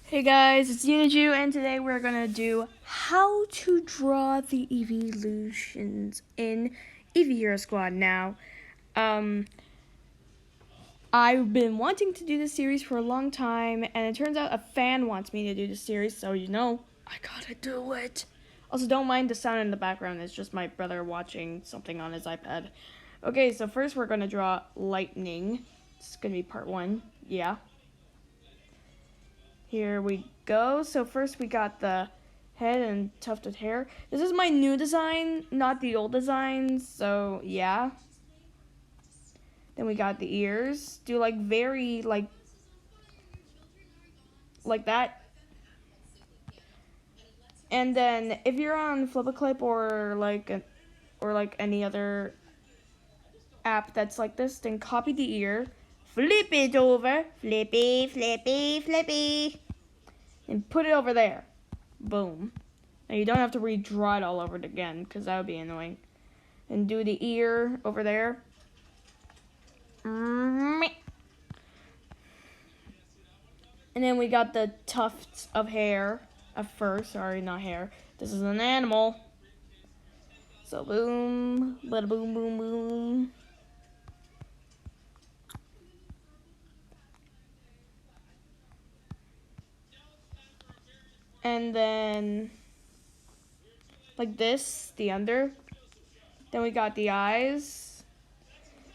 Hey guys, it's Uniju, and today we're gonna do how to draw the evolutions in Eevee Hero Squad. Now, I've been wanting to do this series for a long time, and it turns out a fan wants me to do this series, so I gotta do it. Also, don't mind the sound in the background, it's just my brother watching something on his iPad. Okay, so first we're gonna draw lightning. It's gonna be part 1, yeah. Here we go. So first we got the head and tufted hair. This is my new design, not the old design, so yeah. Then we got the ears. Do very like that. And then if you're on Flip-a-Clip or any other app that's like this, then copy the ear, flip it over, flippy, flippy, flippy, and put it over there. Boom. Now you don't have to redraw it all over again, because that would be annoying. And do the ear over there. And then we got the tufts of hair, of fur, sorry, not hair. This is an animal. So boom, bada boom, boom, boom. And then, like this, the under. Then we got the eyes.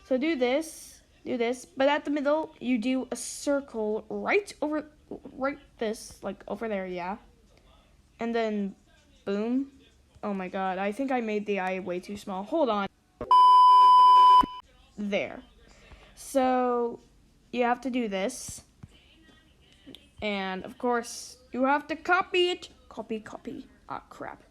So do this, but at the middle, you do a circle right this, like over there, yeah. And then, boom. Oh my god, I think I made the eye way too small. Hold on. There. So, you have to do this. And, of course, you have to copy it. Copy. Ah, crap.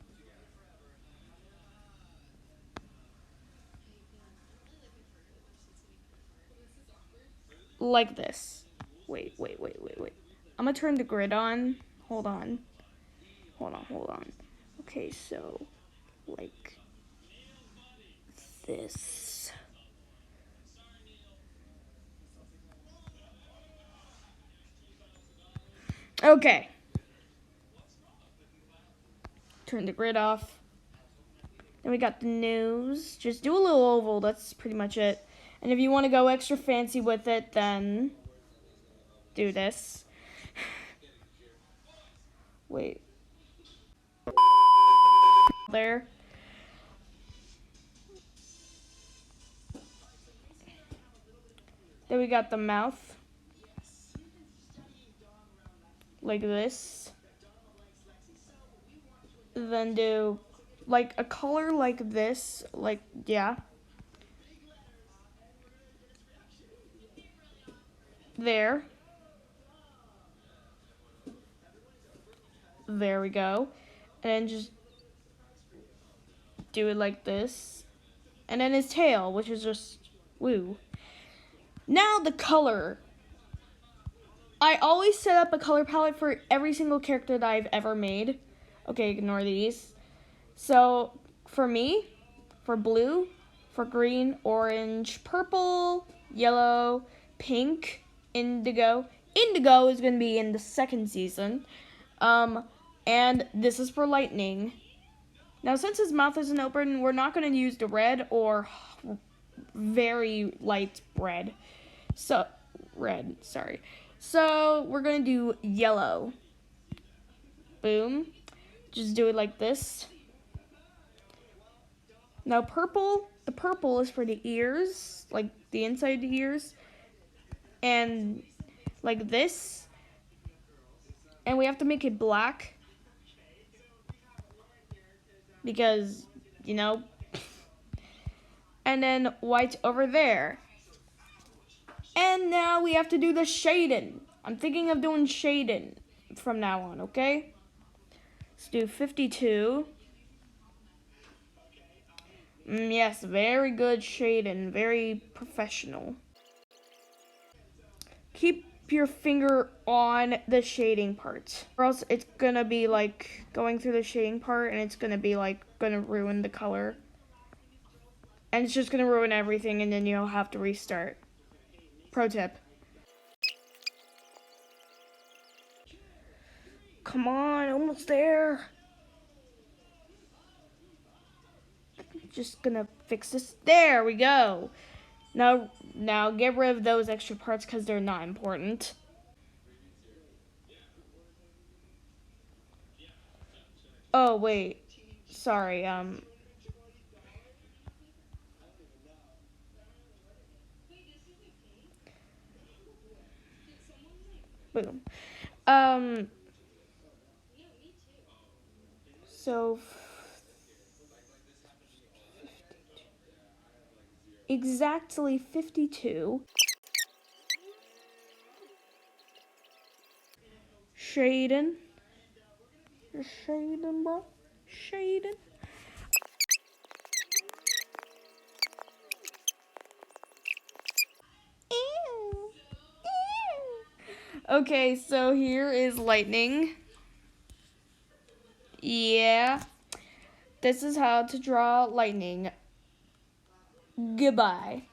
Like this. Wait. I'm gonna turn the grid on. Hold on. Okay, so, like this. Okay. Turn the grid off. Then we got the nose. Just do a little oval. That's pretty much it. And if you want to go extra fancy with it, then do this. Wait. There. Then we got the mouth. Like this. Then do like a color like this. Like, yeah. There. There we go. And then just do it like this. And then his tail, which is just woo. Now the color. I always set up a color palette for every single character that I've ever made. Okay, ignore these. So, for me, for blue, for green, orange, purple, yellow, pink, indigo. Indigo is going to be in the second season. And this is for lightning. Now, since his mouth isn't open, we're not going to use the red or very light red. So, we're going to do yellow. Boom. Just do it like this. Now, purple. The purple is for the ears, like the inside of the ears. And like this. And we have to make it black. Because, And then white over there. And now we have to do the shading. I'm thinking of doing shading from now on, okay? Let's do 52. Yes, very good shading, very professional. Keep your finger on the shading part, or else it's gonna be like going through the shading part and it's gonna be like gonna ruin the color. And it's just gonna ruin everything and then you'll have to restart. Pro tip. come on, almost there. Just gonna fix this. There we go. Now get rid of those extra parts because they're not important. Oh wait, sorry. Boom. Um. So exactly 52. Shaden. You're Shaden, bro. Shaden. Ew. Ew. Okay, so here is lightning. Yeah. This is how to draw lightning. Goodbye.